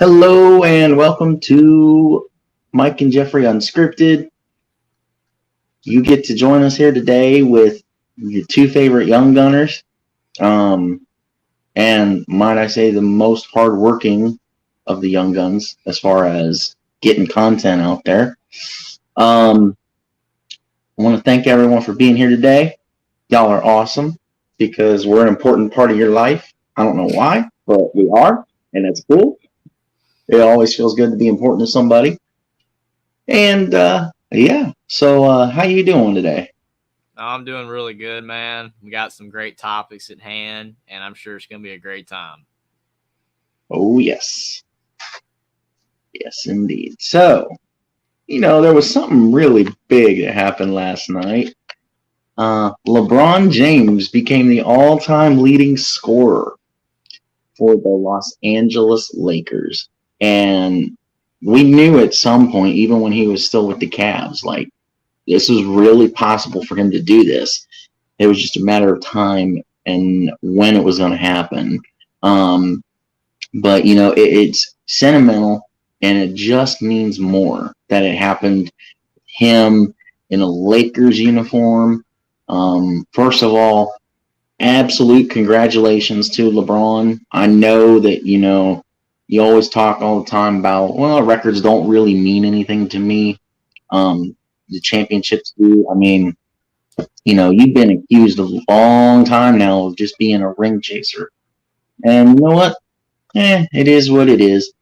Hello and welcome to Mike and Jeffrey Unscripted. You get to join us here today with your two favorite young gunners, and might I say the most hardworking of the young guns as far as getting content out there. I want to thank everyone for being here today. Y'all are awesome because we're an important part of your life. I don't know why, but we are, and it's cool. It always feels good to be important to somebody. And yeah, so how you doing today? I'm doing really good, man. We got some great topics at hand, and I'm sure it's going to be a great time. Oh yes, yes indeed. So there was something really big that happened last night. LeBron James became the all-time leading scorer for the Los Angeles Lakers, and we knew at some point, even when he was still with the Cavs, like this was really possible for him to do this. It was just a matter of time and when it was going to happen. But it's sentimental, and it just means more that it happened. Him in a Lakers uniform. First of all, absolute congratulations to LeBron. I know that you always talk all the time about, well, records don't really mean anything to me. The championships do. I mean, you've been accused a long time now of just being a ring chaser. And you know what? It is what it is.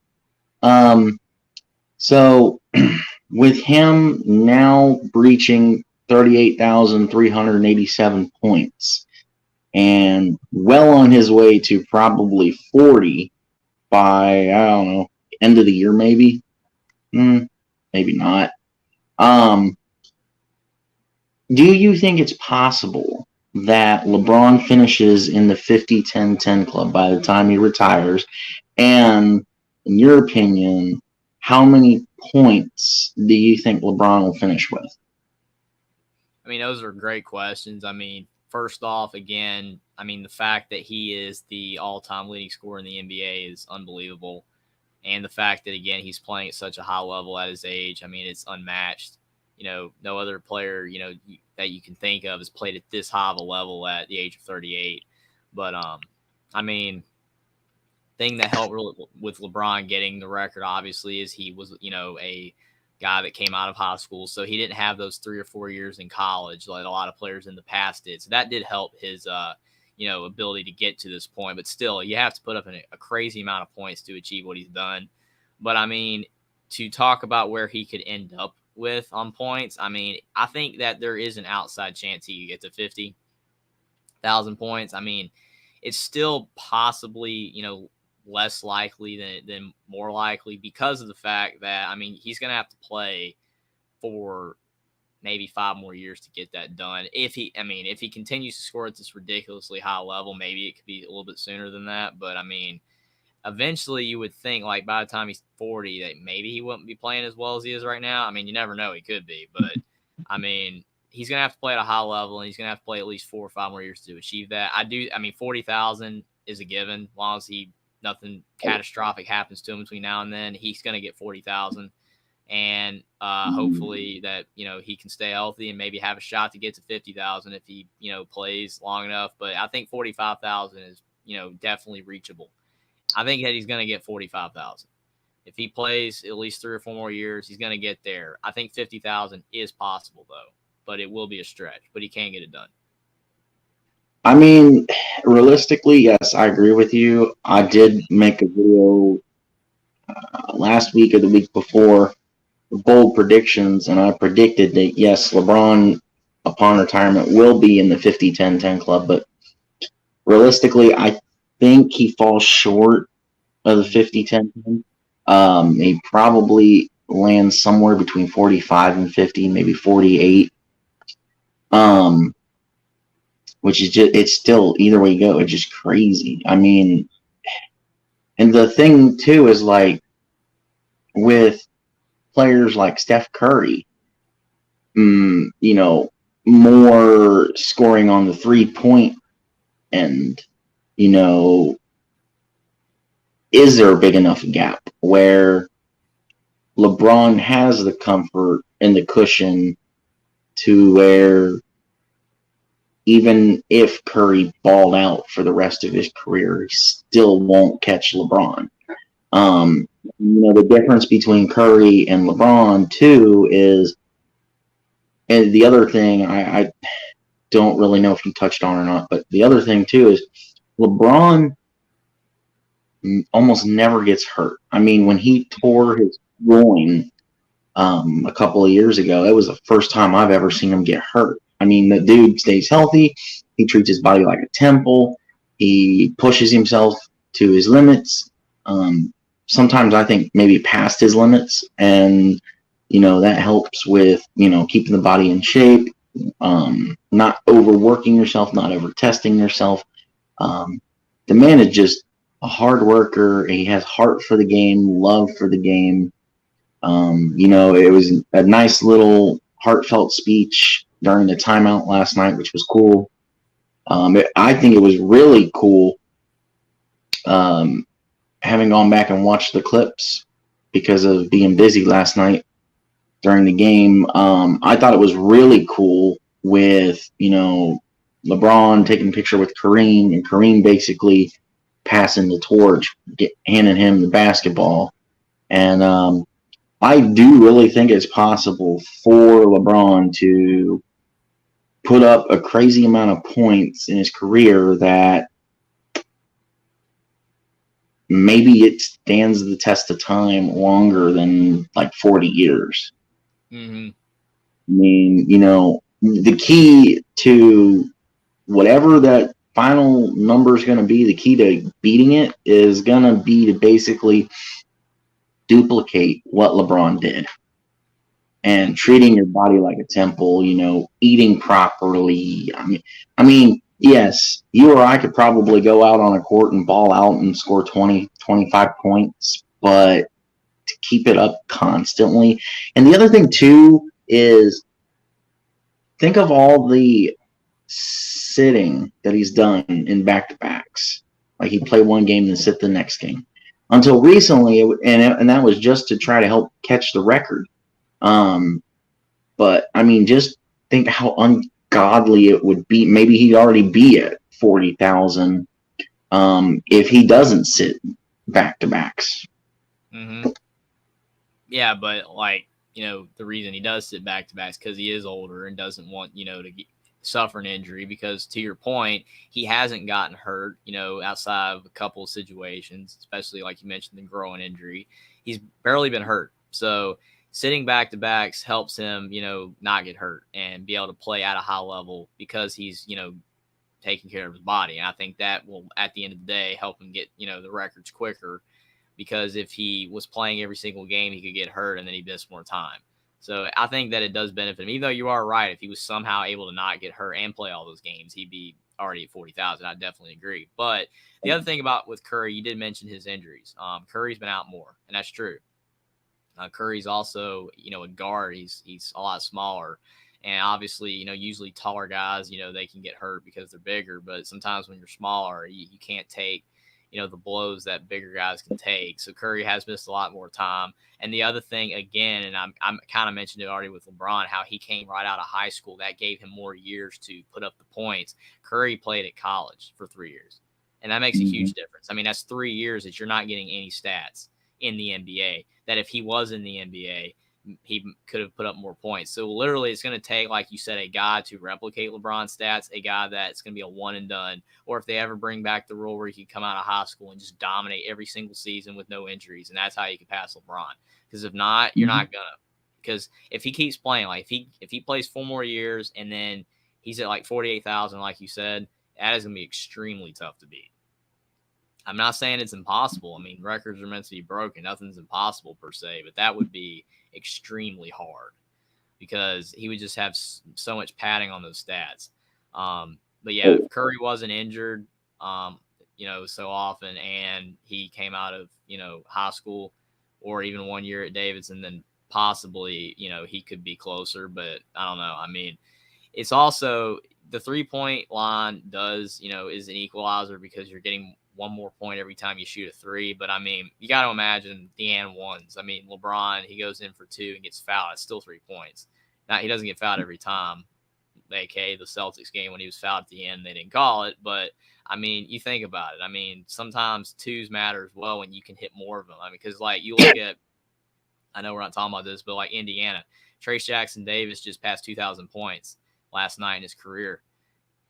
So with him now breaching 38,387 points and well on his way to probably 40 by, I don't know, end of the year maybe. Maybe not. Do you think it's possible that LeBron finishes in the 50-10-10 club by the time he retires? And in your opinion, how many points do you think LeBron will finish with? I mean, those are great questions. I mean, first off, again, the fact that he is the all-time leading scorer in the NBA is unbelievable. And the fact that, again, he's playing at such a high level at his age, it's unmatched. No other player, that you can think of has played at this high of a level at the age of 38. But, thing that helped really with LeBron getting the record, obviously, is he was, a guy that came out of high school. So he didn't have those 3 or 4 years in college like a lot of players in the past did. So that did help his, ability to get to this point. But still, you have to put up a crazy amount of points to achieve what he's done. But, to talk about where he could end up with on points, I think that there is an outside chance he could get to 50,000 points. It's still possibly, less likely than more likely because of the fact that, he's going to have to play for maybe 5 more years to get that done. If he continues to score at this ridiculously high level, maybe it could be a little bit sooner than that. But eventually you would think like by the time he's 40 that maybe he wouldn't be playing as well as he is right now. You never know. He could be, but he's going to have to play at a high level, and he's going to have to play at least 4 or 5 more years to achieve that. 40,000 is a given. As long as nothing catastrophic happens to him between now and then, he's going to get 40,000. And hopefully that, he can stay healthy and maybe have a shot to get to 50,000 if he, plays long enough. But I think 45,000 is, definitely reachable. I think that he's going to get 45,000. If he plays at least 3 or 4 more years, he's going to get there. I think 50,000 is possible, though, but it will be a stretch. But he can get it done. Realistically, yes, I agree with you. I did make a video last week or the week before, bold predictions, and I predicted that, yes, LeBron, upon retirement, will be in the 50-10-10 club, but realistically, I think he falls short of the 50-10-10. He probably lands somewhere between 45 and 50, maybe 48. Which is just, it's still, either way you go, it's just crazy. And the thing too is, like, with players like Steph Curry, more scoring on the 3-point end, is there a big enough gap? where LeBron has the comfort and the cushion to where even if Curry balled out for the rest of his career, he still won't catch LeBron. The difference between Curry and LeBron too is, and the other thing I don't really know if you touched on or not, but the other thing too is LeBron almost never gets hurt. I mean, when he tore his groin a couple of years ago, it was the first time I've ever seen him get hurt. I mean, the dude stays healthy. He treats his body like a temple. He pushes himself to his limits. Sometimes I think maybe past his limits, and that helps with keeping the body in shape, not overworking yourself, not over testing yourself. The man is just a hard worker. He has heart for the game, love for the game. It was a nice little heartfelt speech during the timeout last night, which was cool. I think it was really cool having gone back and watched the clips because of being busy last night during the game. I thought it was really cool with, LeBron taking a picture with Kareem, and Kareem basically passing the torch, handing him the basketball. And I do really think it's possible for LeBron to put up a crazy amount of points in his career that maybe it stands the test of time longer than like 40 years. Mm-hmm. I mean, the key to whatever that final number is going to be, the key to beating it is going to be to basically duplicate what LeBron did. And treating your body like a temple, eating properly. I mean, yes, you or I could probably go out on a court and ball out and score 20, 25 points, but to keep it up constantly. And the other thing, too, is think of all the sitting that he's done in back-to-backs. Like he'd play one game and sit the next game. Until recently, and that was just to try to help catch the record. But I mean, just think how ungodly it would be. Maybe he'd already be at 40,000 if he doesn't sit back to backs. Mm-hmm. Yeah, but the reason he does sit back to backs because he is older and doesn't want to suffer an injury. Because to your point, he hasn't gotten hurt. Outside of a couple of situations, especially like you mentioned the groin injury, he's barely been hurt. So sitting back to backs helps him, not get hurt and be able to play at a high level because he's, taking care of his body. And I think that will, at the end of the day, help him get, the records quicker, because if he was playing every single game, he could get hurt and then he'd miss more time. So I think that it does benefit him, even though you are right. If he was somehow able to not get hurt and play all those games, he'd be already at 40,000. I definitely agree. But the other thing about with Curry, you did mention his injuries. Curry's been out more, and that's true. Curry's also, a guard. He's a lot smaller, and obviously, usually taller guys, they can get hurt because they're bigger. But sometimes when you're smaller, you can't take, the blows that bigger guys can take. So Curry has missed a lot more time. And the other thing, again, and I'm kind of mentioned it already with LeBron, how he came right out of high school. That gave him more years to put up the points. Curry played at college for 3 years, and that makes a huge difference. I mean, that's 3 years that you're not getting any stats in the NBA, that if he was in the NBA, he could have put up more points. So literally it's going to take, like you said, a guy to replicate LeBron's stats, a guy that's going to be a one and done, or if they ever bring back the rule where he can come out of high school and just dominate every single season with no injuries, and that's how you can pass LeBron. Because if not, you're not going to. Because if he keeps playing, like if he plays 4 more years and then he's at like 48,000, like you said, that is going to be extremely tough to beat. I'm not saying it's impossible. I mean, records are meant to be broken. Nothing's impossible per se, but that would be extremely hard because he would just have so much padding on those stats. But yeah, if Curry wasn't injured, so often, and he came out of, high school or even 1 year at Davidson, then possibly, he could be closer, but I don't know. I mean, it's also the 3-point line does, is an equalizer because you're getting one more point every time you shoot a three. But I mean, you got to imagine the and ones. I mean, LeBron, he goes in for 2 and gets fouled. It's still 3 points. Now, he doesn't get fouled every time. AK, the Celtics game, when he was fouled at the end, they didn't call it. But I mean, you think about it. I mean, sometimes twos matter as well when you can hit more of them. I mean, because like you look at, I know we're not talking about this, but like Indiana, Trace Jackson Davis just passed 2,000 points last night in his career,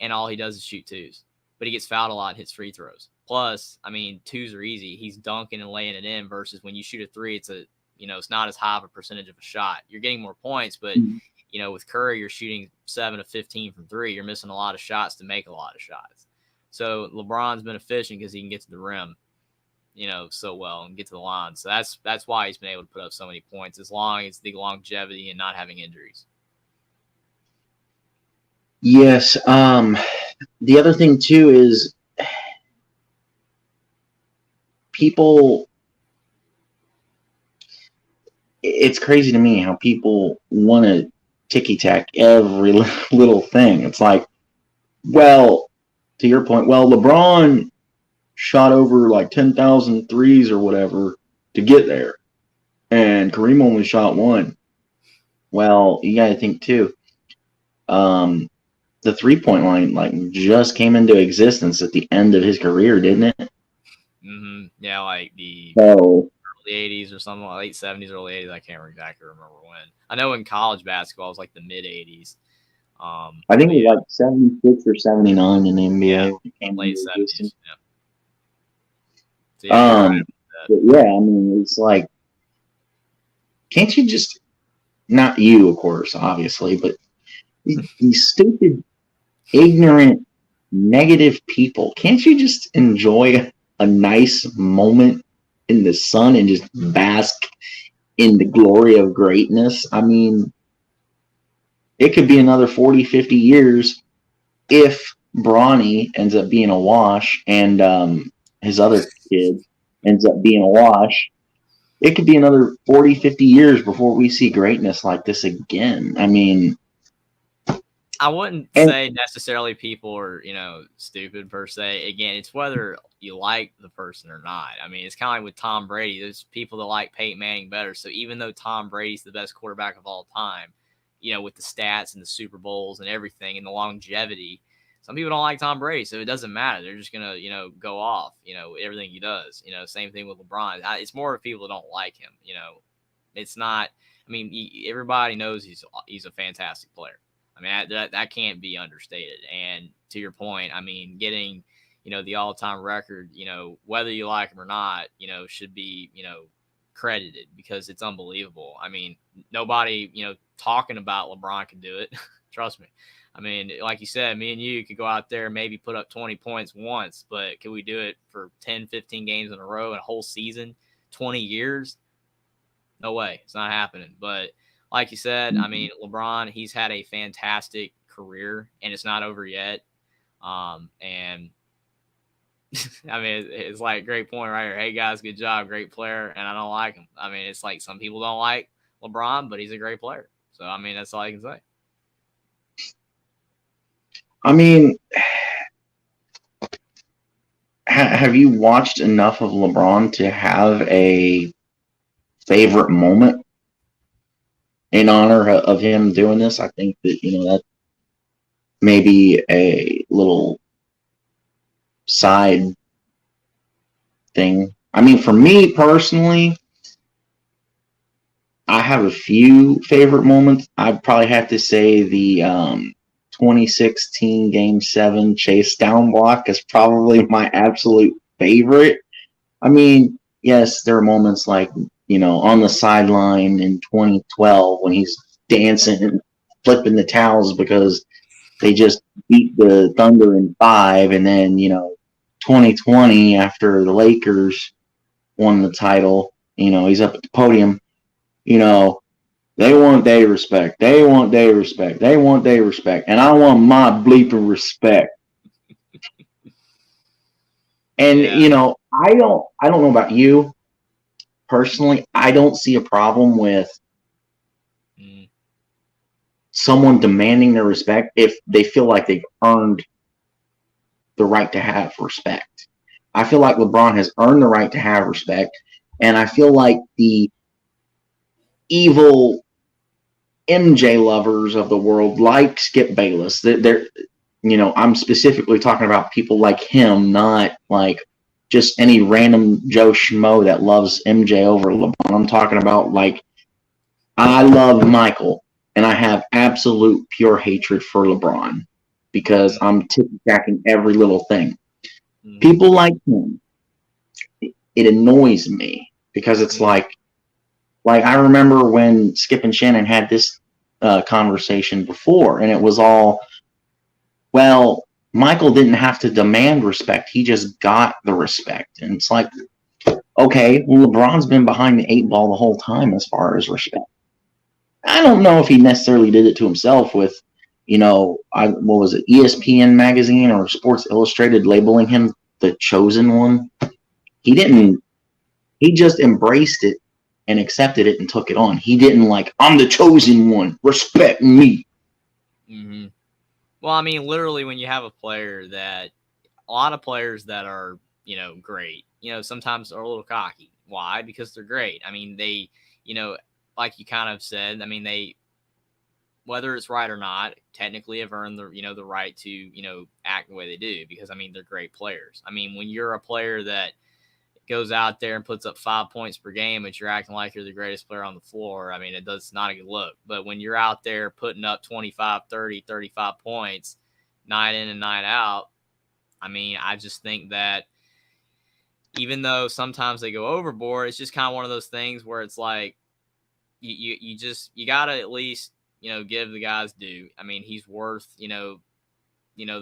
and all he does is shoot twos. But he gets fouled a lot and hits free throws. Plus, I mean, twos are easy. He's dunking and laying it in versus when you shoot a three, it's it's not as high of a percentage of a shot. You're getting more points, but with Curry, you're shooting 7 of 15 from three. You're missing a lot of shots to make a lot of shots. So LeBron's been efficient because he can get to the rim, so well and get to the line. So that's why he's been able to put up so many points, as long as the longevity and not having injuries. Yes. The other thing too is people. It's crazy to me how people want to ticky-tack every little thing. It's like, well, to your point, well, LeBron shot over like 10,000 threes or whatever to get there, and Kareem only shot 1. Well, you got to think too. The 3-point line like just came into existence at the end of his career, didn't it? Mm-hmm. Yeah, like the early 80s or something, late 70s, early 80s. I can't exactly remember when. I know in college basketball it was like the mid 80s. I think it was like 76 or 79 in the NBA. Yeah, late 70s. Yeah. So right. Yeah, I mean, it's like, can't you just, not you, of course, obviously, but these stupid, ignorant, negative people, can't you just enjoy a nice moment in the sun and just bask in the glory of greatness? I mean, it could be another 40, 50 years if Bronny ends up being a wash and his other kid ends up being a wash. It could be another 40, 50 years before we see greatness like this again. I mean, I wouldn't say necessarily people are, stupid per se. Again, it's whether you like the person or not. I mean, it's kind of like with Tom Brady. There's people that like Peyton Manning better. So even though Tom Brady's the best quarterback of all time, with the stats and the Super Bowls and everything and the longevity, some people don't like Tom Brady. So it doesn't matter. They're just going to, go off, everything he does. Same thing with LeBron. It's more of people that don't like him. It's not, I mean, everybody knows he's a fantastic player. I mean, that can't be understated. And to your point, I mean, getting, the all-time record, whether you like him or not, should be, credited because it's unbelievable. I mean, nobody, talking about LeBron can do it. Trust me. I mean, like you said, me and you could go out there and maybe put up 20 points once, but can we do it for 10, 15 games in a row and a whole season, 20 years? No way. It's not happening. But like you said, I mean, LeBron, he's had a fantastic career, and it's not over yet. And I mean, it's like a great point right here. Hey, guys, good job. Great player, and I don't like him. I mean, it's like some people don't like LeBron, but he's a great player. So, I mean, that's all I can say. I mean, have you watched enough of LeBron to have a favorite moment in honor of him doing this? I think that, that may be a little side thing. I mean, for me personally, I have a few favorite moments. I'd probably have to say the 2016 Game 7 chase down block is probably my absolute favorite. I mean, yes, there are moments like, on the sideline in 2012 when he's dancing and flipping the towels because they just beat the Thunder in 5. And then, 2020 after the Lakers won the title, he's up at the podium, they want their respect. They want their respect. They want their respect. And I want my bleeping respect. And, I don't know about you. Personally, I don't see a problem with someone demanding their respect if they feel like they've earned the right to have respect. I feel like LeBron has earned the right to have respect, and I feel like the evil MJ lovers of the world, like Skip Bayless, they're I'm specifically talking about people like him, not like just any random Joe Schmo that loves MJ over LeBron. I'm talking about like I love Michael, and I have absolute pure hatred for LeBron because I'm ticky-tacking every little thing. People like him, it annoys me because it's like I remember when Skip and Shannon had this conversation before, and it was all, well, Michael didn't have to demand respect. He just got the respect. And it's like, okay, well, LeBron's been behind the eight ball the whole time as far as respect. I don't know if he necessarily did it to himself with, what was it, ESPN magazine or Sports Illustrated labeling him the chosen one. He didn't. He just embraced it and accepted it and took it on. He didn't like, I'm the chosen one. Respect me. Mm-hmm. Well, I mean, literally, when you have a lot of players that are, great, sometimes are a little cocky. Why? Because they're great. I mean, they, like you kind of said, I mean, whether it's right or not, technically have earned the right to, act the way they do because, I mean, they're great players. I mean, when you're a player that goes out there and puts up 5 points per game, but you're acting like you're the greatest player on the floor, I mean, it's not a good look. But when you're out there putting up 25, 30, 35 points night in and night out, I mean, I just think that even though sometimes they go overboard, it's just kind of one of those things where it's like you got to at least, give the guys due. I mean, he's worth, the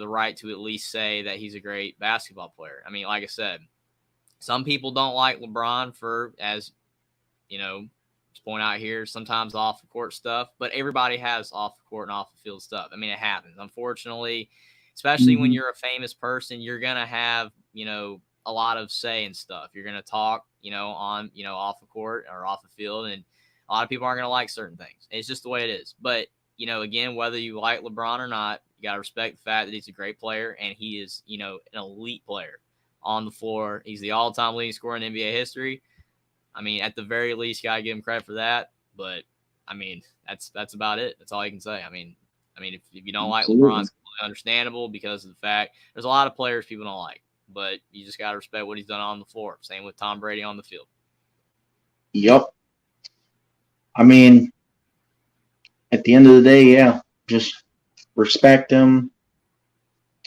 right to at least say that he's a great basketball player. I mean, like I said, some people don't like LeBron for, as just point out here, sometimes off the court stuff, but everybody has off the court and off the field stuff. I mean, it happens. Unfortunately, especially when you're a famous person, you're going to have, a lot of say and stuff. You're going to talk, on, off the court or off the field. And a lot of people aren't going to like certain things. It's just the way it is. But, again, whether you like LeBron or not, you got to respect the fact that he's a great player and he is, an elite player on the floor. He's the all-time leading scorer in NBA history. I mean, at the very least, you gotta give him credit for that. But I mean, that's about it. That's all you can say. I mean, if you don't like LeBron, it's completely understandable because of the fact there's a lot of players people don't like, but you just gotta respect what he's done on the floor. Same with Tom Brady on the field. Yep. I mean, at the end of the day, yeah, just respect him.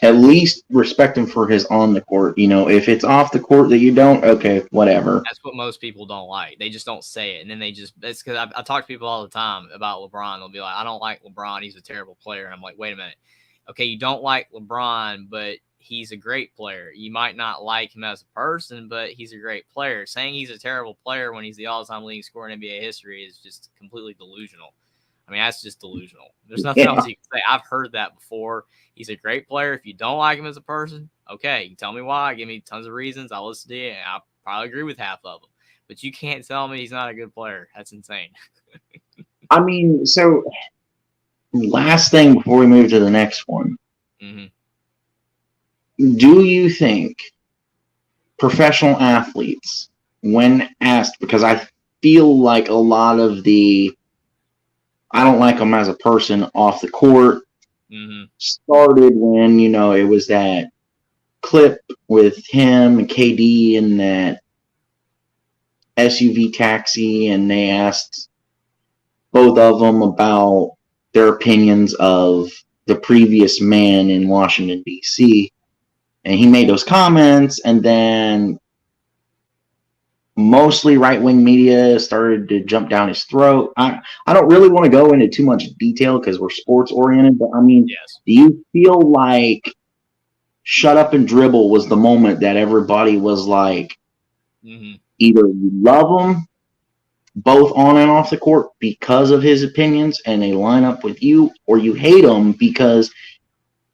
At least respect him for his on the court. If it's off the court that you don't, okay, whatever. That's what most people don't like. They just don't say it. And then it's because I talk to people all the time about LeBron. They'll be like, I don't like LeBron. He's a terrible player. And I'm like, wait a minute. Okay, you don't like LeBron, but he's a great player. You might not like him as a person, but he's a great player. Saying he's a terrible player when he's the all-time leading scorer in NBA history is just completely delusional. I mean, that's just delusional. There's nothing else you can say. I've heard that before. He's a great player. If you don't like him as a person, okay, you tell me why. Give me tons of reasons. I'll listen to you, and I'll probably agree with half of them. But you can't tell me he's not a good player. That's insane. I mean, so last thing before we move to the next one. Mm-hmm. Do you think professional athletes, when asked, because I feel like a lot of I don't like him as a person off the court started when, it was that clip with him and KD and that SUV taxi, and they asked both of them about their opinions of the previous man in Washington, D.C., and he made those comments, and then mostly right-wing media started to jump down his throat. I don't really want to go into too much detail because we're sports-oriented, but I mean, yes. Do you feel like shut up and dribble was the moment that everybody was like, either you love him, both on and off the court, because of his opinions, and they line up with you, or you hate him because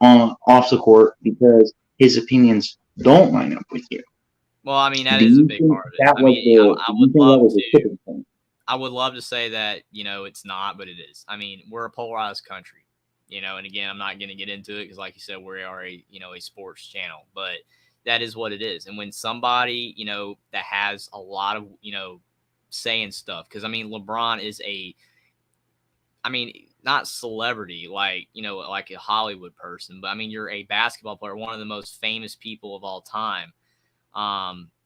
off the court because his opinions don't line up with you? Well, I mean, that is a big part of it. I would love to say that, it's not, but it is. I mean, we're a polarized country, and again, I'm not going to get into it because, like you said, we are a sports channel. But, that is what it is. And when somebody, that has a lot of, saying stuff, because I mean, LeBron is not celebrity, like, like a Hollywood person, but I mean, you're a basketball player, one of the most famous people of all time.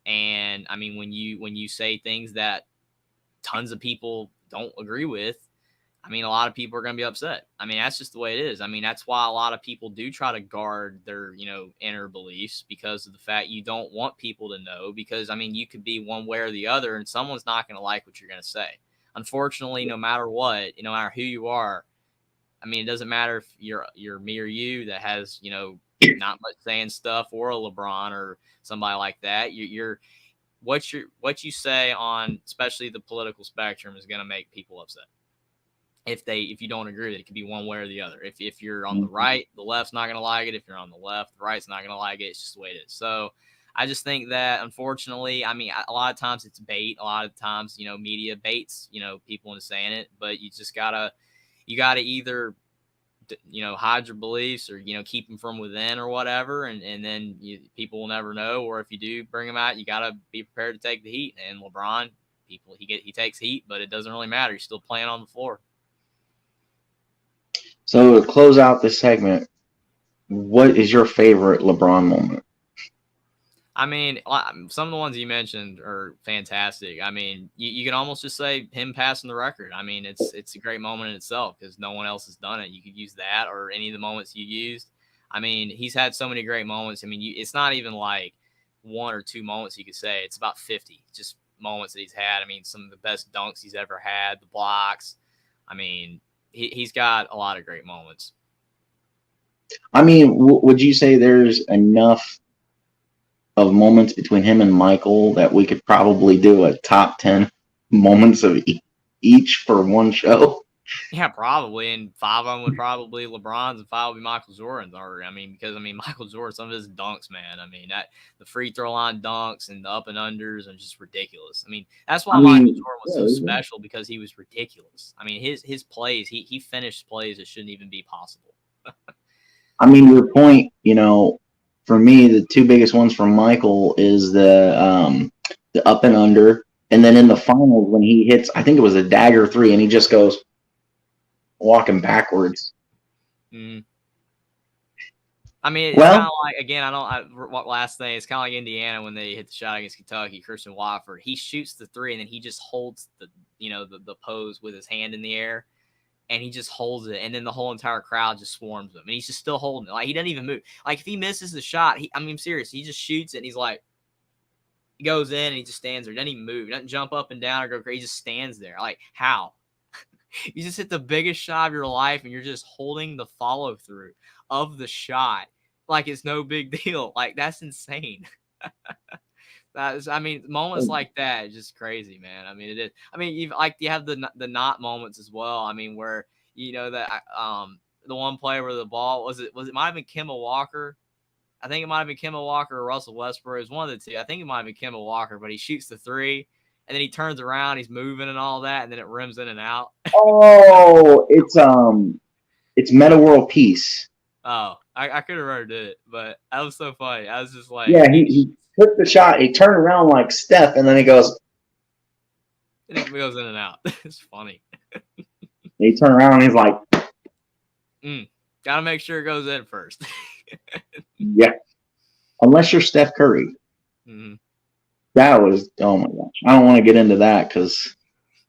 And I mean, when you say things that tons of people don't agree with, I mean, a lot of people are going to be upset. I mean, that's just the way it is. I mean, that's why a lot of people do try to guard their, inner beliefs, because of the fact you don't want people to know, because I mean, you could be one way or the other and someone's not going to like what you're going to say. Unfortunately, no matter what, no matter who you are, I mean, it doesn't matter if you're me or you that has, not much saying stuff, or a LeBron or somebody like that. What you say on, especially the political spectrum, is going to make people upset. If you don't agree with it, it could be one way or the other. If you're on the right, the left's not going to like it. If you're on the left, the right's not going to like it. It's just the way it is. So I just think that, unfortunately, I mean, a lot of times it's bait. A lot of times, media baits, people into saying it. But you gotta either, hide your beliefs, or, keep them from within or whatever. And then people will never know. Or if you do bring them out, you got to be prepared to take the heat. And LeBron, he takes heat, but it doesn't really matter. He's still playing on the floor. So to close out this segment, what is your favorite LeBron moment? I mean, some of the ones you mentioned are fantastic. I mean, you can almost just say him passing the record. I mean, it's a great moment in itself, because no one else has done it. You could use that, or any of the moments you used. I mean, he's had so many great moments. I mean, it's not even like one or two moments you could say. It's about 50 just moments that he's had. I mean, some of the best dunks he's ever had, the blocks. I mean, he's got a lot of great moments. I mean, would you say there's enough of moments between him and Michael that we could probably do a top 10 moments of each for one show? Yeah, probably. And 5 of them would probably LeBron's, and 5 would be Michael Jordan's. Or because Michael Jordan, some of his dunks, man. I mean, the free throw line dunks and the up and unders are just ridiculous. I mean, that's why Michael Jordan was so special, because he was ridiculous. I mean, his plays, he finished plays that shouldn't even be possible. I mean, your point, for me, the two biggest ones from Michael is the up and under, and then in the finals when he hits, I think it was a dagger 3, and he just goes walking backwards. Mm. I mean, it's kind of like, again, last thing, it's kind of like Indiana when they hit the shot against Kentucky. Christian Wofford, he shoots the 3, and then he just holds the pose with his hand in the air, and he just holds it, and then the whole entire crowd just swarms him, and he's just still holding it. Like, he doesn't even move. Like, if he misses the shot, I'm serious, he just shoots it, and he's like, he goes in, and he just stands there. He doesn't even move. He doesn't jump up and down or go crazy. He just stands there. Like, how? You just hit the biggest shot of your life, and you're just holding the follow through of the shot like it's no big deal. Like, that's insane. Moments like that is just crazy, man. I mean, it is. I mean, you have the not moments as well. I mean, where that the one play where the ball was it might have been Kemba Walker. I think it might have been Kemba Walker or Russell Westbrook. It was one of the two. I think it might have been Kemba Walker, but he shoots the 3. And then he turns around, he's moving and all that, and then it rims in and out. Oh, it's Meta World Peace. Oh, I could have remembered it, but that was so funny. I was just like, yeah, he took the shot, he turned around like Steph, and then he goes. And it goes in and out. It's funny. He turned around and he's like, gotta make sure it goes in first. Yeah, unless you're Steph Curry. Mm-hmm. That was, oh my gosh. I don't want to get into that because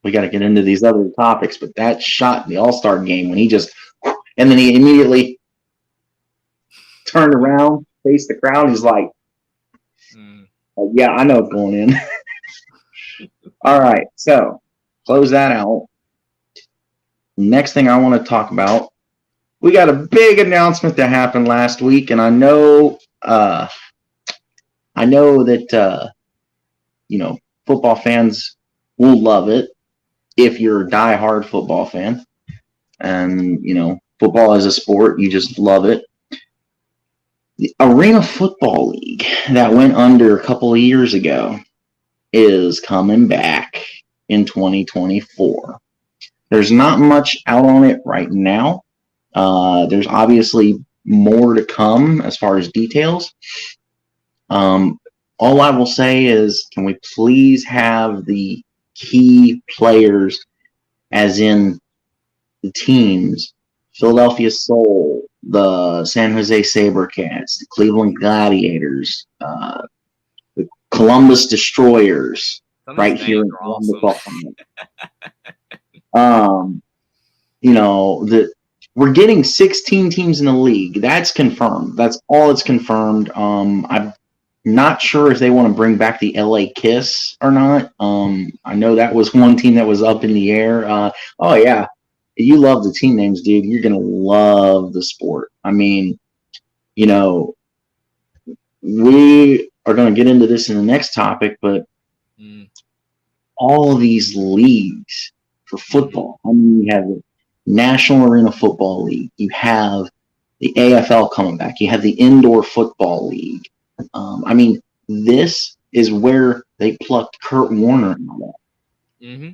we got to get into these other topics, but that shot in the All-Star game when he just, and then he immediately turned around, faced the crowd, he's like, yeah, I know it's going in. All right, so close that out. Next thing I want to talk about, we got a big announcement that happened last week, and I know that football fans will love it if you're a diehard football fan. And, football as a sport, you just love it. The Arena Football League that went under a couple of years ago is coming back in 2024. There's not much out on it right now. There's obviously more to come as far as details. All I will say is, can we please have the key players, as in the teams, Philadelphia Soul, the San Jose SaberCats, the Cleveland Gladiators, the Columbus Destroyers, Some of right these here names in are Columbus, awesome. Ohio. We're getting 16 teams in the league. That's confirmed. That's all it's confirmed. I'm not sure if they want to bring back the LA Kiss or not. I know that was one team that was up in the air. Oh yeah, you love the team names, dude. You're gonna love the sport. I mean, you know, we are going to get into this in the next topic, but all of these leagues for football. I mean, you have the National Arena Football League. You have the AFL coming back. You have the Indoor Football League. I mean, this is where they plucked Kurt Warner out of. Mm-hmm.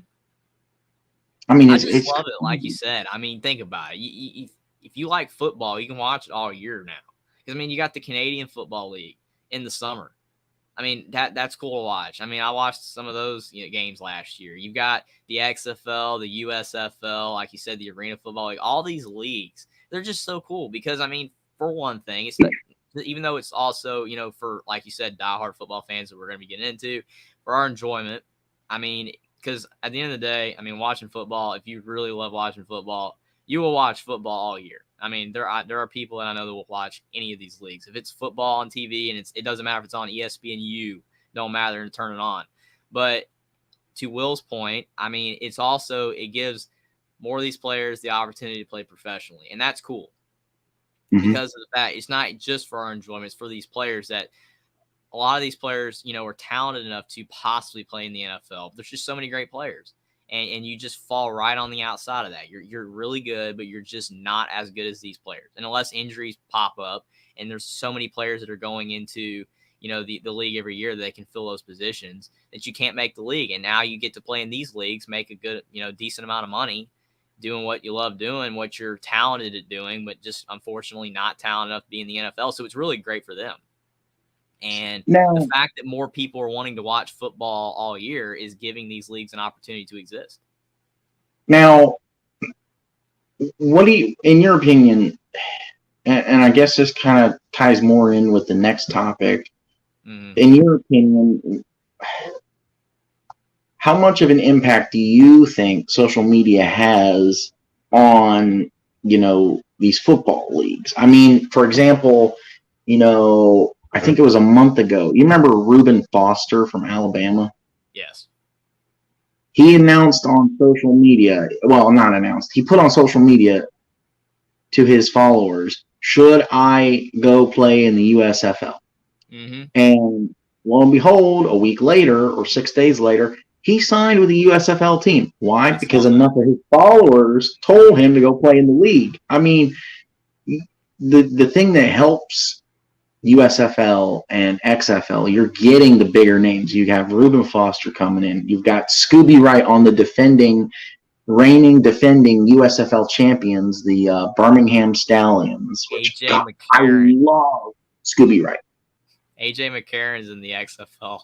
I mean, I it's just love it, like you said. I mean, think about it. If you like football, you can watch it all year now. Because I mean, you got the Canadian Football League in the summer. I mean, that's cool to watch. I mean, I watched some of those games last year. You've got the XFL, the USFL, like you said, the Arena Football League. All these leagues, they're just so cool because, I mean, for one thing, it's not, even though it's also, for, like you said, diehard football fans that we're going to be getting into, for our enjoyment, I mean, because at the end of the day, I mean, watching football, if you really love watching football, you will watch football all year. I mean, there are people that I know that will watch any of these leagues. If it's football on TV and it doesn't matter if it's on ESPNU, don't matter, and turn it on. But to Will's point, I mean, it gives more of these players the opportunity to play professionally, and that's cool because of the fact it's not just for our enjoyment; it's for these players that a lot of these players, are talented enough to possibly play in the NFL. There's just so many great players. And you just fall right on the outside of that. You're really good, but you're just not as good as these players. And unless injuries pop up, and there's so many players that are going into, the league every year that they can fill those positions, that you can't make the league. And now you get to play in these leagues, make a good, decent amount of money, doing what you love doing, what you're talented at doing, but just unfortunately not talented enough to be in the NFL. So it's really great for them. And the fact that more people are wanting to watch football all year is giving these leagues an opportunity to exist. Now, what do you, in your opinion, and I guess this kind of ties more in with the next topic, in your opinion, how much of an impact do you think social media has on, these football leagues? I mean, for example, I think it was a month ago. You remember Reuben Foster from Alabama? Yes. He announced on social media, well, not announced, he put on social media to his followers, should I go play in the USFL? And lo and behold, a week later or 6 days later, he signed with the USFL team. Why? Because enough of his followers told him to go play in the league. I mean, the thing that helps USFL and XFL, you're getting the bigger names. You have Reuben Foster coming in. You've got Scooby Wright on the reigning defending USFL champions, the Birmingham Stallions, which I love Scooby Wright. AJ McCarron's in the XFL.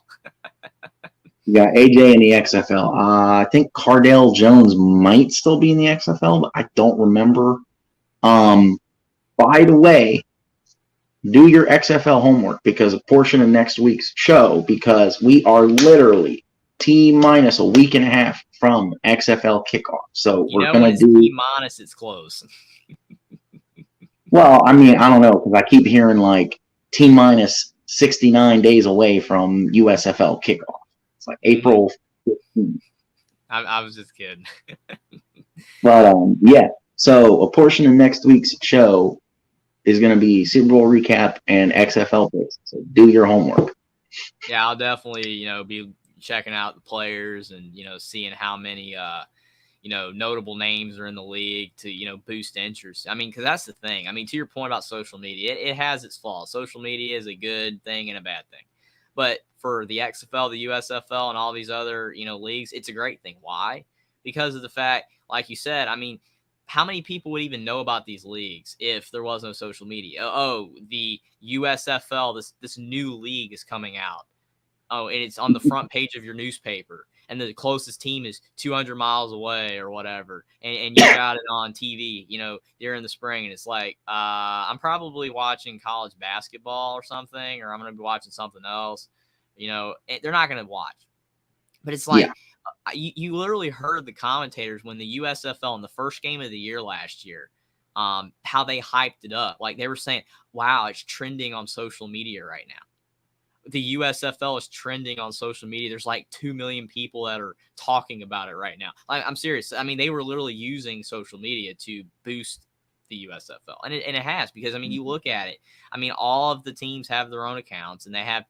You got AJ in the XFL. I think Cardale Jones might still be in the XFL, but I don't remember. By the way, do your XFL homework because a portion of next week's show, because we are literally T-minus a week and a half from XFL kickoff. So we're going to do T-minus, it's close. Well, I mean, I don't know, because I keep hearing like T-minus 69 days away from USFL kickoff. It's like April 15th. I was just kidding. But yeah, so a portion of next week's show is going to be Super Bowl recap and XFL picks. So do your homework. Yeah, I'll definitely, be checking out the players and, seeing how many, notable names are in the league to, boost interest. I mean, because that's the thing. I mean, to your point about social media, it has its flaws. Social media is a good thing and a bad thing. But for the XFL, the USFL, and all these other, leagues, it's a great thing. Why? Because of the fact, like you said, I mean, how many people would even know about these leagues if there was no social media? Oh, the USFL, this new league is coming out. Oh, and it's on the front page of your newspaper, and the closest team is 200 miles away or whatever, and you got it on TV, during the spring, and it's like, I'm probably watching college basketball or something, or I'm going to be watching something else. They're not going to watch. But it's like, Yeah. You literally heard the commentators when the USFL in the first game of the year last year, how they hyped it up. Like they were saying, wow, it's trending on social media right now. The USFL is trending on social media. There's like 2 million people that are talking about it right now. I'm serious. I mean, they were literally using social media to boost the USFL. And it has, because, I mean, you look at it. I mean, all of the teams have their own accounts, and they have,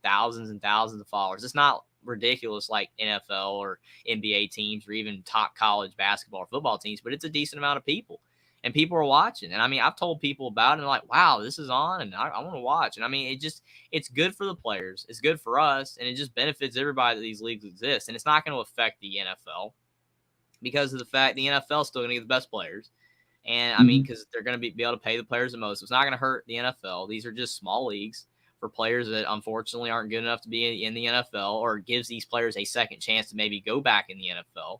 thousands and thousands of followers. It's not ridiculous like NFL or NBA teams or even top college basketball or football teams, but it's a decent amount of people. And people are watching. And I mean, I've told people about it, and they're like, wow, this is on, and I want to watch. And I mean, it's good for the players. It's good for us. And it just benefits everybody that these leagues exist. And it's not going to affect the NFL because of the fact the NFL is still going to get the best players. And I mean, because they're going to be able to pay the players the most. So it's not going to hurt the NFL. These are just small leagues for players that unfortunately aren't good enough to be in the NFL, or gives these players a second chance to maybe go back in the NFL.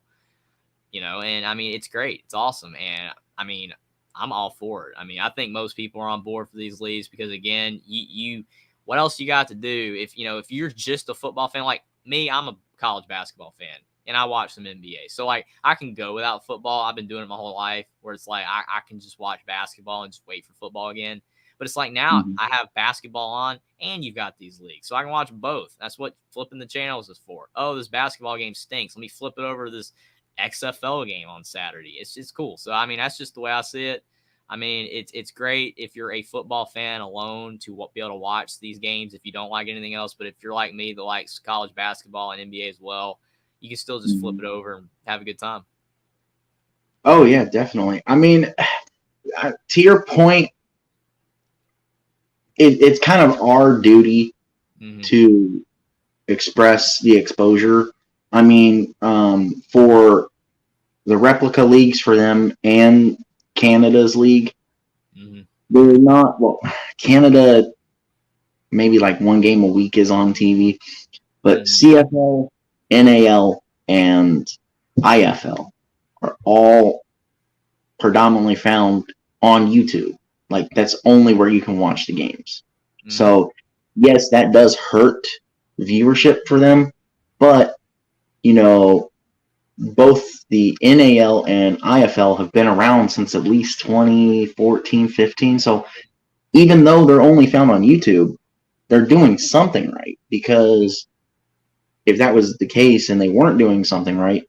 And I mean, it's great. It's awesome. And I mean, I'm all for it. I mean, I think most people are on board for these leagues because, again, you what else you got to do if you're just a football fan like me? I'm a college basketball fan, and I watch some NBA. So like, I can go without football. I've been doing it my whole life, where it's like I can just watch basketball and just wait for football again. But it's like now I have basketball on, and you've got these leagues, so I can watch both. That's what flipping the channels is for. Oh, this basketball game stinks. Let me flip it over to this XFL game on Saturday. It's cool. So I mean, that's just the way I see it. I mean, it's great if you're a football fan alone to be able to watch these games if you don't like anything else. But if you're like me that likes college basketball and NBA as well, you can still just flip it over and have a good time. Oh yeah, definitely. I mean, to your point, it's kind of our duty to express the exposure. I mean, for the replica leagues for them and Canada's league, they're not, well, Canada, maybe like one game a week is on TV, but CFL, NAL, and IFL are all predominantly found on YouTube. Like, that's only where you can watch the games. So, yes, that does hurt viewership for them, but, both the NAL and IFL have been around since at least 2014, 15. So, even though they're only found on YouTube, they're doing something right, because if that was the case and they weren't doing something right,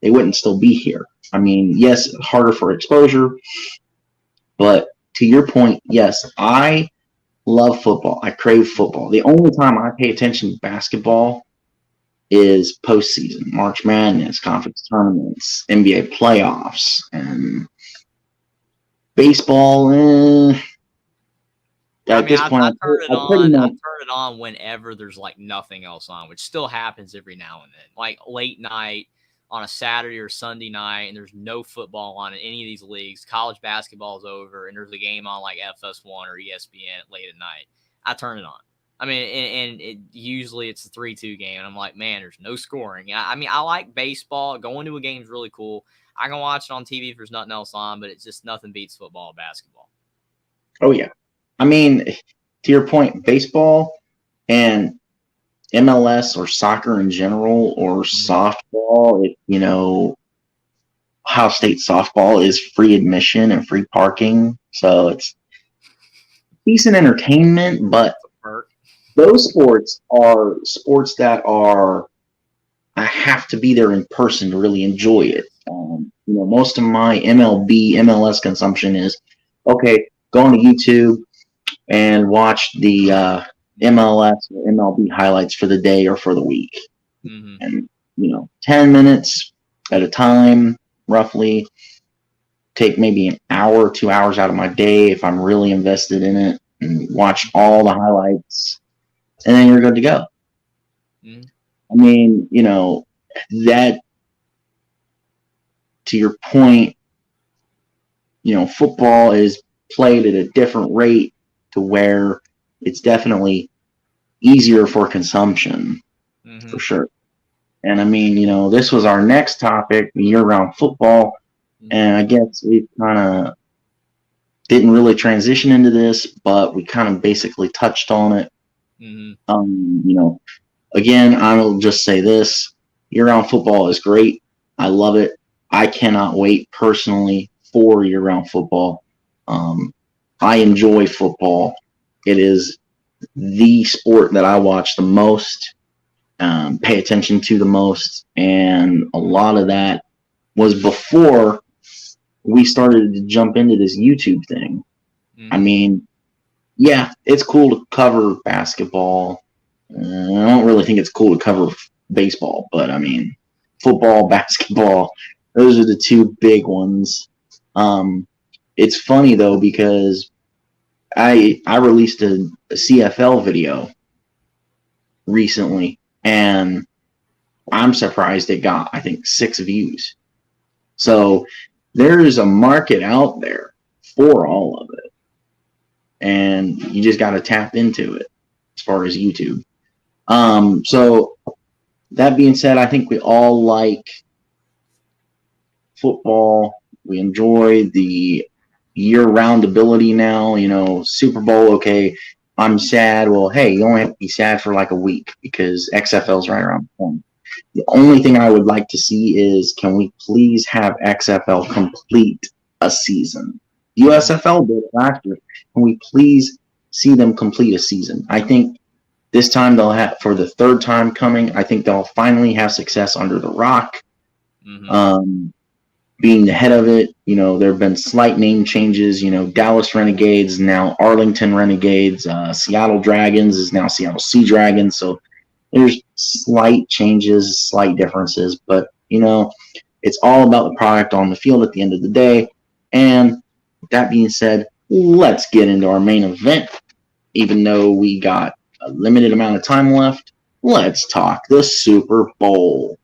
they wouldn't still be here. I mean, yes, harder for exposure, but to your point, yes, I love football. I crave football. The only time I pay attention to basketball is postseason, March Madness, conference tournaments, NBA playoffs, and baseball. At this point, I turn it on whenever there's like nothing else on, which still happens every now and then, like late night on a Saturday or Sunday night, and there's no football on in any of these leagues. College basketball is over, and there's a game on like FS1 or ESPN late at night. I turn it on. I mean, and usually it's a 3-2 game, and I'm like, man, there's no scoring. I mean, I like baseball. Going to a game is really cool. I can watch it on TV if there's nothing else on, but it's just nothing beats football and basketball. Oh, yeah. I mean, to your point, baseball and MLS or soccer in general, or softball, Ohio State softball is free admission and free parking. So it's decent entertainment, but those sports are sports that I have to be there in person to really enjoy it. Most of my MLB, MLS consumption is, okay, go on to YouTube and watch the MLS or MLB highlights for the day or for the week. And, 10 minutes at a time, roughly. Take maybe an hour, 2 hours out of my day if I'm really invested in it, and watch all the highlights, and then you're good to go. I mean, that, to your point, football is played at a different rate to where it's definitely easier for consumption, for sure. And I mean, this was our next topic, year-round football, and I guess we kind of didn't really transition into this, but we kind of basically touched on it. Again, I will just say this: year-round football is great. I love it. I cannot wait personally for year-round football. I enjoy football. It is the sport that I watch the most, pay attention to the most, and a lot of that was before we started to jump into this YouTube thing. I mean, yeah, it's cool to cover basketball. I don't really think it's cool to cover baseball, but I mean, football, basketball, those are the two big ones. It's funny though, because I released a CFL video recently, and I'm surprised it got, I think, 6 views. So there's a market out there for all of it, and you just got to tap into it as far as YouTube. So that being said, I think we all like football. We enjoy the year-round ability now. Super Bowl, okay, I'm sad. Well, hey, you only have to be sad for like a week because XFL's right around the corner. The only thing I would like to see is, can we please have XFL complete a season? USFL did it last year. Can we please see them complete a season? I think this time they'll have, for the third time coming, I think they'll finally have success under The Rock. Being the head of it. There have been slight name changes. Dallas Renegades, now Arlington Renegades. Seattle Dragons is now Seattle Sea Dragons. So there's slight changes, slight differences, but it's all about the product on the field at the end of the day. And that being said, let's get into our main event. Even though we got a limited amount of time left, let's talk the Super Bowl.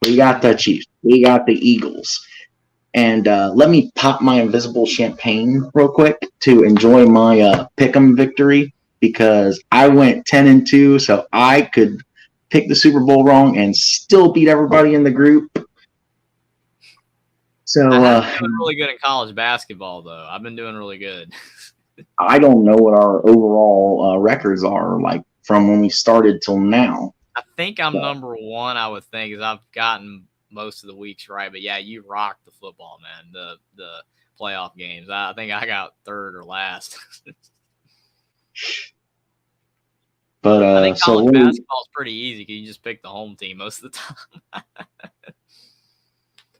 We got the Chiefs. We got the Eagles. And let me pop my invisible champagne real quick to enjoy my pick'em victory, because I went 10-2, so I could pick the Super Bowl wrong and still beat everybody in the group. So I've been doing really good in college basketball, though. I've been doing really good. I don't know what our overall records are like from when we started till now. I think I'm number 1. I would think, is I've gotten most of the weeks right, but yeah, you rocked the football, man. The playoff games. I think I got 3rd or last. But I think college basketball is pretty easy because you just pick the home team most of the time.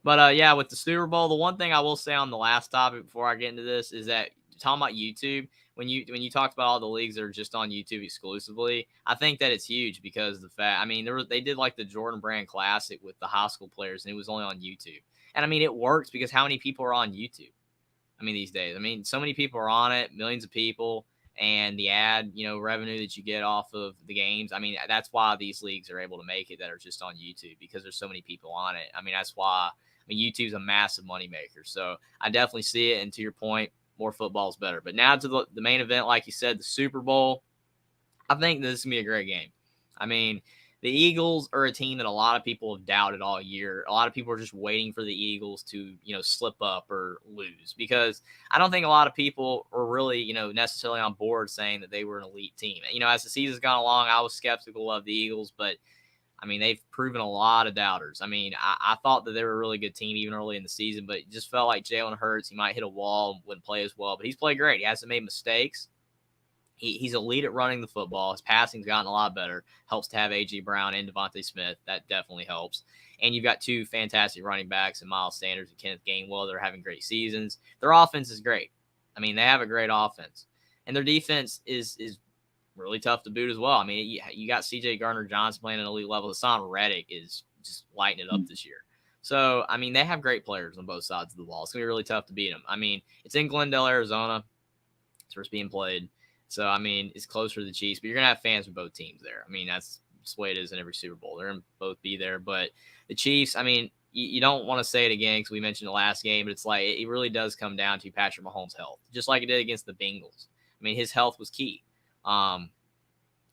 But yeah, with the Super Bowl, the one thing I will say on the last topic before I get into this is that, talking about YouTube, when you talked about all the leagues that are just on YouTube exclusively, I think that it's huge because the fact, I mean, they did like the Jordan Brand Classic with the high school players, and it was only on YouTube. And I mean, it works because how many people are on YouTube? I mean, these days, I mean, so many people are on it, millions of people, and the ad, revenue that you get off of the games. I mean, that's why these leagues are able to make it that are just on YouTube, because there's so many people on it. I mean, that's why. I mean, YouTube's a massive moneymaker. So I definitely see it. And to your point, more football is better. But now to the main event, like you said, the Super Bowl. I think this is going to be a great game. I mean, the Eagles are a team that a lot of people have doubted all year. A lot of people are just waiting for the Eagles to, slip up or lose, because I don't think a lot of people are really, necessarily on board saying that they were an elite team. As the season's gone along, I was skeptical of the Eagles, but I mean, they've proven a lot of doubters. I mean, I thought that they were a really good team even early in the season, but it just felt like Jalen Hurts, he might hit a wall and wouldn't play as well, but he's played great. He hasn't made mistakes. He's elite at running the football. His passing's gotten a lot better. Helps to have A.J. Brown and Devontae Smith. That definitely helps. And you've got 2 fantastic running backs in Miles Sanders and Kenneth Gainwell. They're having great seasons. Their offense is great. I mean, they have a great offense. And their defense is really tough to boot as well. I mean, you got C.J. Gardner-Johnson playing at an elite level. Hassan Reddick is just lighting it up this year. So, I mean, they have great players on both sides of the ball. It's going to be really tough to beat them. I mean, it's in Glendale, Arizona. It's where it's being played. So, I mean, it's closer to the Chiefs, but you're going to have fans from both teams there. I mean, that's the way it is in every Super Bowl. They're going to both be there. But the Chiefs, I mean, you don't want to say it again because we mentioned the last game, but it's like it really does come down to Patrick Mahomes' health, just like it did against the Bengals. I mean, his health was key.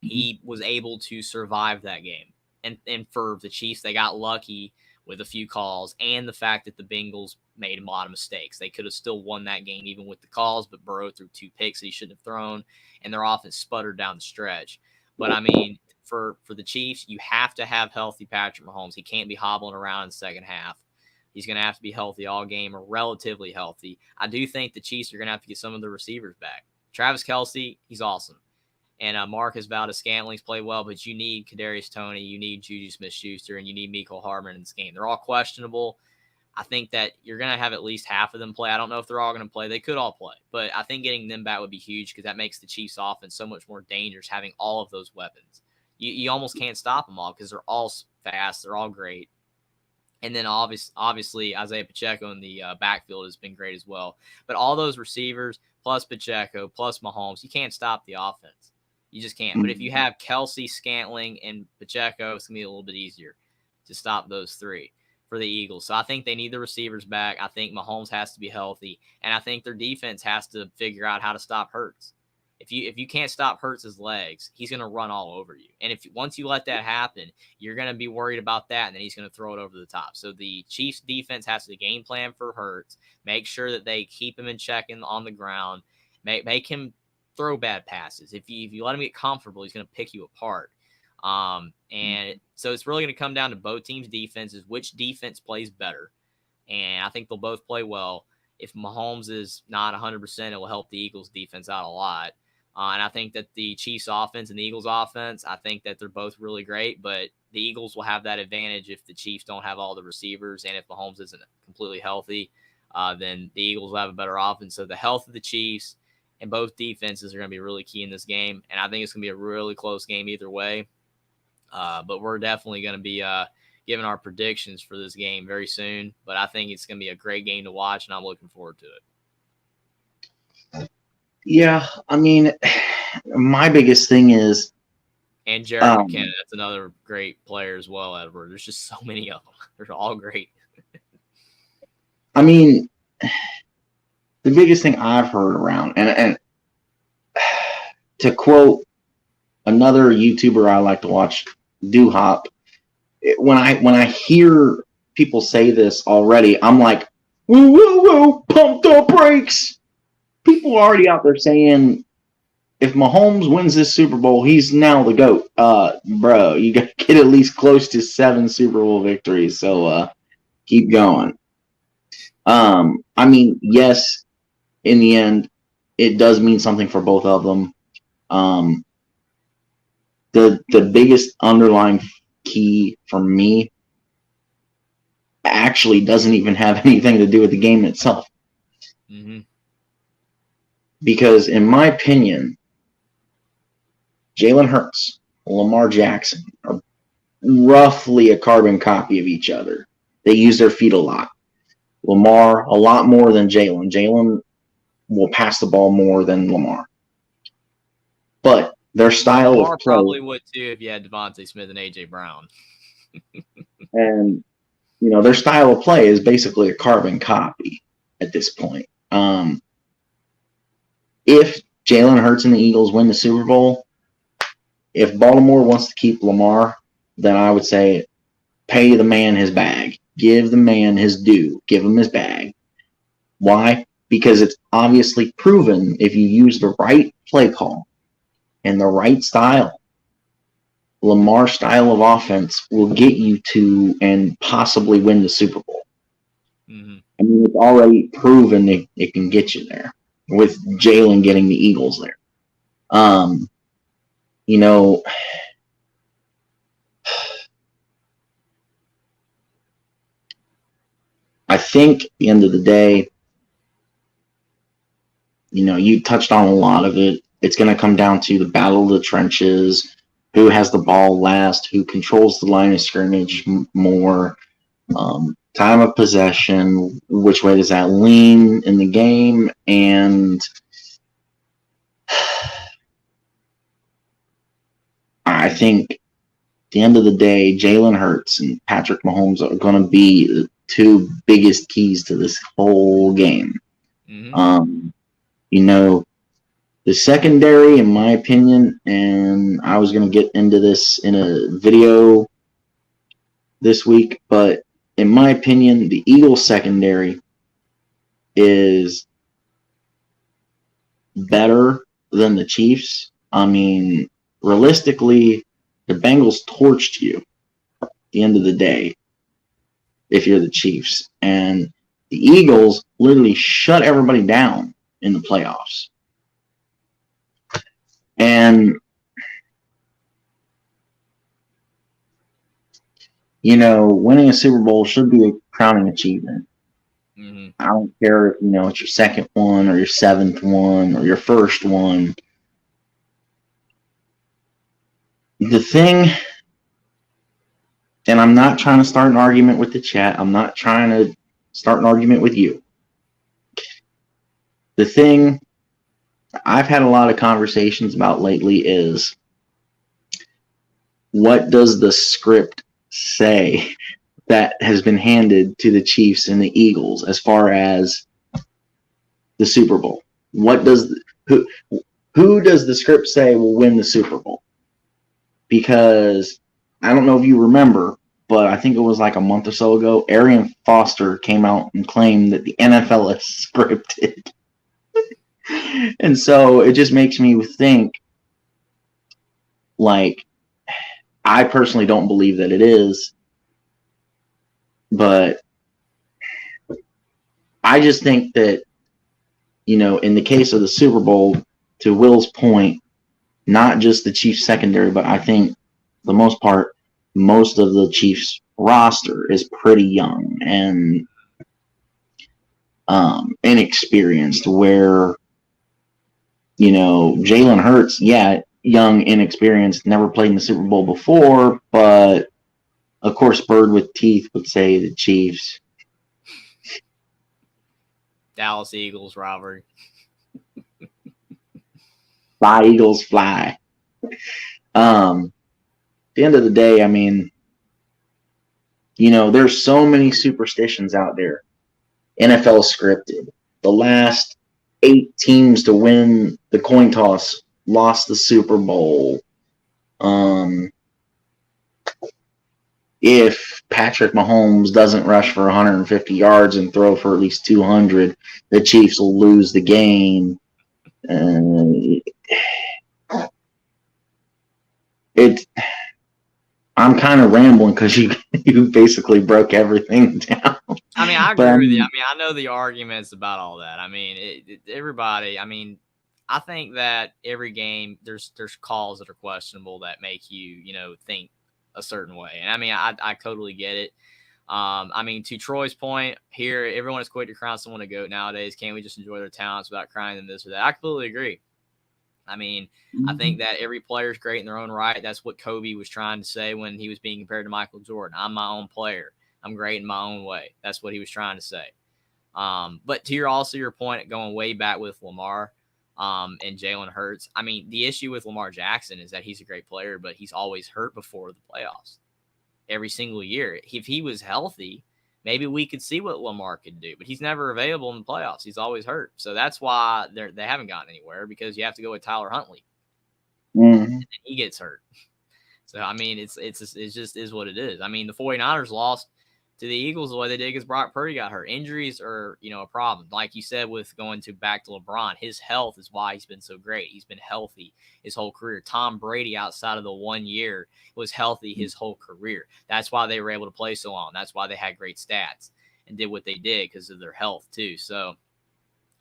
He was able to survive that game. And for the Chiefs, they got lucky with a few calls and the fact that the Bengals made a lot of mistakes. They could have still won that game even with the calls, but Burrow threw 2 picks that he shouldn't have thrown, and their offense sputtered down the stretch. But, I mean, for the Chiefs, you have to have healthy Patrick Mahomes. He can't be hobbling around in the second half. He's going to have to be healthy all game or relatively healthy. I do think the Chiefs are going to have to get some of the receivers back. Travis Kelce, he's awesome. And Marcus Valdes-Scantling's played well, but you need Kadarius Toney, you need Juju Smith-Schuster, and you need Mecole Hardman in this game. They're all questionable. I think that you're going to have at least half of them play. I don't know if they're all going to play. They could all play. But I think getting them back would be huge because that makes the Chiefs' offense so much more dangerous, having all of those weapons. You almost can't stop them all because they're all fast. They're all great. And then obviously Isaiah Pacheco in the backfield has been great as well. But all those receivers, plus Pacheco, plus Mahomes, you can't stop the offense. You just can't. But if you have Kelce, Scantling, and Pacheco, it's going to be a little bit easier to stop those 3 for the Eagles. So I think they need the receivers back. I think Mahomes has to be healthy. And I think their defense has to figure out how to stop Hurts. If you can't stop Hurts' legs, he's going to run all over you. And once you let that happen, you're going to be worried about that, and then he's going to throw it over the top. So the Chiefs defense has to game plan for Hurts, make sure that they keep him in check on the ground, make him throw bad passes. If you let him get comfortable, he's going to pick you apart. And so it's really going to come down to both teams' defenses, which defense plays better. And I think they'll both play well. If Mahomes is not 100%, it will help the Eagles' defense out a lot. And I think that the Chiefs' offense and the Eagles' offense, I think that they're both really great, but the Eagles will have that advantage if the Chiefs don't have all the receivers, and if Mahomes isn't completely healthy, then the Eagles will have a better offense. So the health of the Chiefs and both defenses are going to be really key in this game, and I think it's going to be a really close game either way. But we're definitely going to be giving our predictions for this game very soon. But I think it's going to be a great game to watch, and I'm looking forward to it. Yeah, I mean, my biggest thing is, and Jared McKinnon, that's another great player as well, Edward. There's just so many of them. They're all great. I mean, the biggest thing I've heard around, and to quote another YouTuber I like to watch, Hop, when I hear people say this already, I'm like, whoa, whoa, whoa, pump the brakes. People are already out there saying, if Mahomes wins this Super Bowl, he's now the GOAT. Bro, you got to get at least close to 7 Super Bowl victories. So keep going. I mean, yes, in the end, it does mean something for both of them. The biggest underlying key for me actually doesn't even have anything to do with the game itself. Mm-hmm. Because in my opinion, Jalen Hurts, Lamar Jackson are roughly a carbon copy of each other. They use their feet a lot. Lamar, a lot more than Jalen. Jalen will pass the ball more than Lamar. But their style Lamar of play, probably would too if you had Devontae Smith and A.J. Brown. and their style of play is basically a carbon copy at this point. If Jalen Hurts and the Eagles win the Super Bowl, if Baltimore wants to keep Lamar, then I would say pay the man his bag. Give the man his due. Give him his bag. Why? Because it's obviously proven if you use the right play call and the right style, Lamar's style of offense will get you to and possibly win the Super Bowl. Mm-hmm. I mean, it's already proven it can get you there with Jalen getting the Eagles there. I think at the end of the day, you touched on a lot of it. It's going to come down to the battle of the trenches, who has the ball last, who controls the line of scrimmage more, time of possession, which way does that lean in the game, and I think the end of the day, Jalen Hurts and Patrick Mahomes are going to be the two biggest keys to this whole game. Mm-hmm. You know, the secondary, in my opinion, and I was going to get into this in a video this week, but in my opinion, the Eagles secondary is better than the Chiefs. I mean, realistically, the Bengals torched you at the end of the day if you're the Chiefs. And the Eagles literally shut everybody down in the playoffs. And, you know, winning a Super Bowl should be a crowning achievement. Mm-hmm. I don't care if, you know, it's your second one or your seventh one or your first one. The thing, and I'm not trying to start an argument with the chat. I'm not trying to start an argument with you. The thing I've had a lot of conversations about lately is, what does the script say that has been handed to the Chiefs and the Eagles as far as the Super Bowl? What does who does the script say will win the Super Bowl? Because I don't know if you remember, but I think it was like a month or so ago, Arian Foster came out and claimed that the NFL is scripted. And so it just makes me think, like, I personally don't believe that it is, but I just think that, you know, in the case of the Super Bowl, to Will's point, not just the Chiefs secondary, but I think for the most part, most of the Chiefs roster is pretty young and inexperienced, where, you know, Jalen Hurts, yeah, young, inexperienced, never played in the Super Bowl before, but of course, Bird with teeth would say the Chiefs. Dallas Eagles rivalry. Fly, Eagles, fly. At the end of the day, I mean, you know, there's so many superstitions out there. NFL scripted. The last 8 teams to win the coin toss lost the Super Bowl. If Patrick Mahomes doesn't rush for 150 yards and throw for at least 200, the Chiefs will lose the game. I'm kind of rambling because you basically broke everything down. I mean, I agree with you. I mean, I know the arguments about all that. I mean, everybody. I mean, I think that every game there's calls that are questionable that make you, you know, think a certain way. And I mean, I totally get it. I mean, to Troy's point here, everyone is quick to crown someone a GOAT nowadays. Can't we just enjoy their talents without crying them this or that? I completely agree. I mean, I think that every player is great in their own right. That's what Kobe was trying to say when he was being compared to Michael Jordan. I'm my own player. I'm great in my own way. That's what he was trying to say. But to your point, going way back with Lamar and Jalen Hurts, I mean, the issue with Lamar Jackson is that he's a great player, but he's always hurt before the playoffs. Every single year. If he was healthy, maybe we could see what Lamar could do, but he's never available in the playoffs. He's always hurt. So that's why they haven't gotten anywhere, because you have to go with Tyler Huntley. And he gets hurt. So, I mean, it's just is what it is. I mean, the 49ers lost to the Eagles the way they did because Brock Purdy got hurt. Injuries are, you know, a problem. Like you said, with going back to LeBron, his health is why he's been so great. He's been healthy his whole career. Tom Brady, outside of the 1 year, was healthy his whole career. That's why they were able to play so long. That's why they had great stats and did what they did, because of their health too. So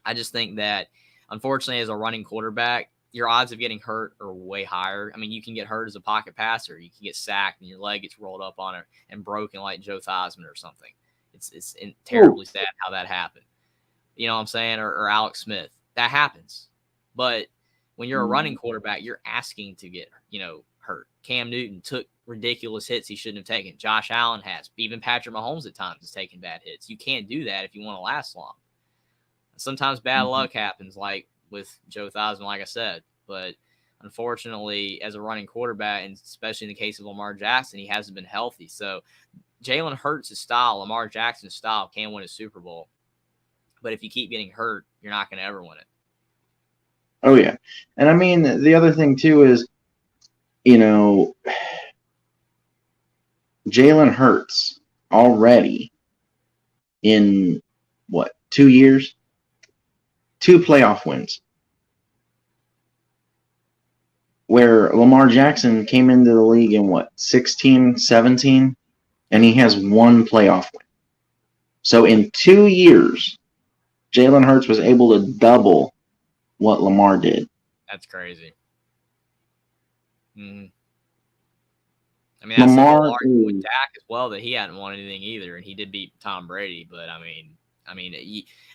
I just think that, unfortunately, as a running quarterback, your odds of getting hurt are way higher. I mean, you can get hurt as a pocket passer. You can get sacked and your leg gets rolled up on it and broken like Joe Theismann or something. It's terribly sad how that happened. You know what I'm saying? Or Alex Smith. That happens. But when you're a running quarterback, you're asking to get, you know, hurt. Cam Newton took ridiculous hits he shouldn't have taken. Josh Allen has. Even Patrick Mahomes at times has taken bad hits. You can't do that if you want to last long. Sometimes bad luck happens, like with Joe Theismann, like I said. But unfortunately, as a running quarterback, and especially in the case of Lamar Jackson, he hasn't been healthy. So Jalen Hurts' style, Lamar Jackson's style, can win a Super Bowl. But if you keep getting hurt, you're not going to ever win it. Oh, yeah. And I mean, the other thing, too, is, you know, Jalen Hurts already in, 2 years? 2 playoff wins. Where Lamar Jackson came into the league in 16, 17, and he has 1 playoff win. So in 2 years, Jalen Hurts was able to double what Lamar did. That's crazy. Mm-hmm. I mean, that's Lamar, the whole argument with Dak as well, that he hadn't won anything either, and he did beat Tom Brady. But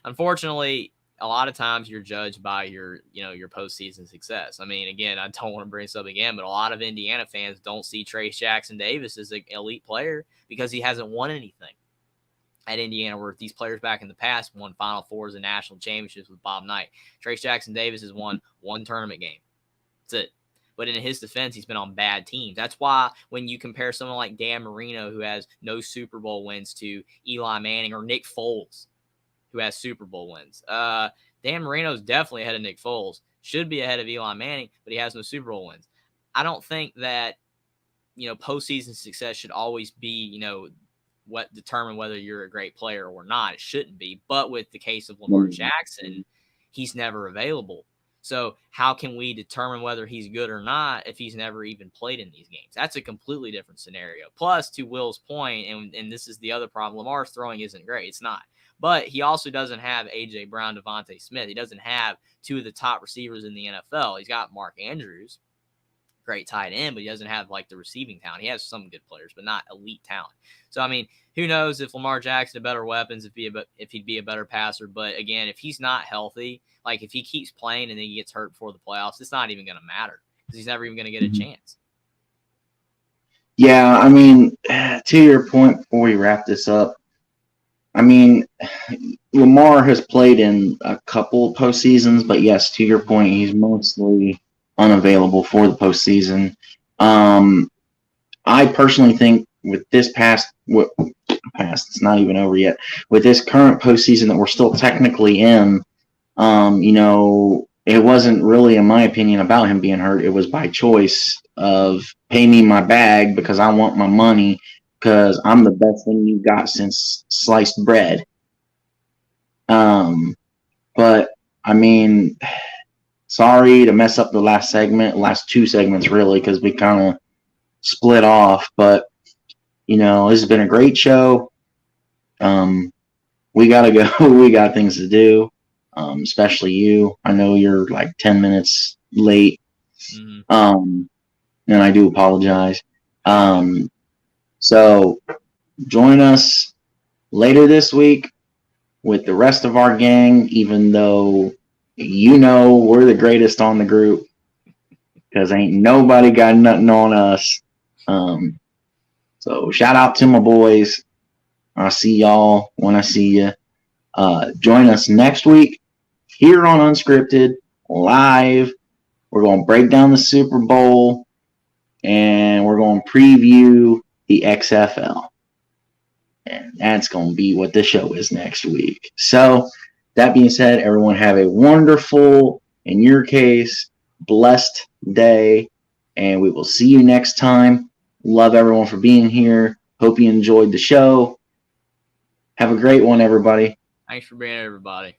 unfortunately, a lot of times you're judged by your postseason success. I mean, again, I don't want to bring this up again, but a lot of Indiana fans don't see Trace Jackson Davis as an elite player because he hasn't won anything at Indiana, where these players back in the past won Final Fours and national championships with Bob Knight. Trace Jackson Davis has won 1 tournament game. That's it. But in his defense, he's been on bad teams. That's why when you compare someone like Dan Marino, who has no Super Bowl wins, to Eli Manning or Nick Foles, who has Super Bowl wins. Dan Marino's definitely ahead of Nick Foles. Should be ahead of Eli Manning, but he has no Super Bowl wins. I don't think that, postseason success should always be, what determine whether you're a great player or not. It shouldn't be. But with the case of Lamar Jackson, he's never available. So how can we determine whether he's good or not if he's never even played in these games? That's a completely different scenario. Plus, to Will's point, and this is the other problem, Lamar's throwing isn't great. It's not. But he also doesn't have A.J. Brown, Devontae Smith. He doesn't have 2 of the top receivers in the NFL. He's got Mark Andrews, great tight end, but he doesn't have the receiving talent. He has some good players, but not elite talent. So, I mean, who knows if Lamar Jackson had better weapons, if he'd be a better passer. But again, if he's not healthy, if he keeps playing and then he gets hurt before the playoffs, it's not even going to matter because he's never even going to get a chance. Yeah, I mean, to your point before we wrap this up, I mean, Lamar has played in a couple postseasons, but yes, to your point, he's mostly unavailable for the postseason. I personally think with this past, it's not even over yet, with this current postseason that we're still technically in, it wasn't really, in my opinion, about him being hurt. It was by choice of pay me my bag because I want my money because I'm the best thing you got since sliced bread. But, I mean, sorry to mess up the last 2 segments, really, because we kind of split off. But, this has been a great show. We got to go. We got things to do. Especially you. I know you're 10 minutes late. Mm-hmm. And I do apologize. So join us later this week with the rest of our gang, even though we're the greatest on the group because ain't nobody got nothing on us. So shout out to my boys. I'll see y'all when I see you. Join us next week here on Unscripted live. We're going to break down the Super Bowl and we're going to preview the XFL. And that's going to be what the show is next week. So that being said, everyone have a wonderful, in your case, blessed day. And we will see you next time. Love everyone for being here. Hope you enjoyed the show. Have a great one, everybody. Thanks for being here, everybody.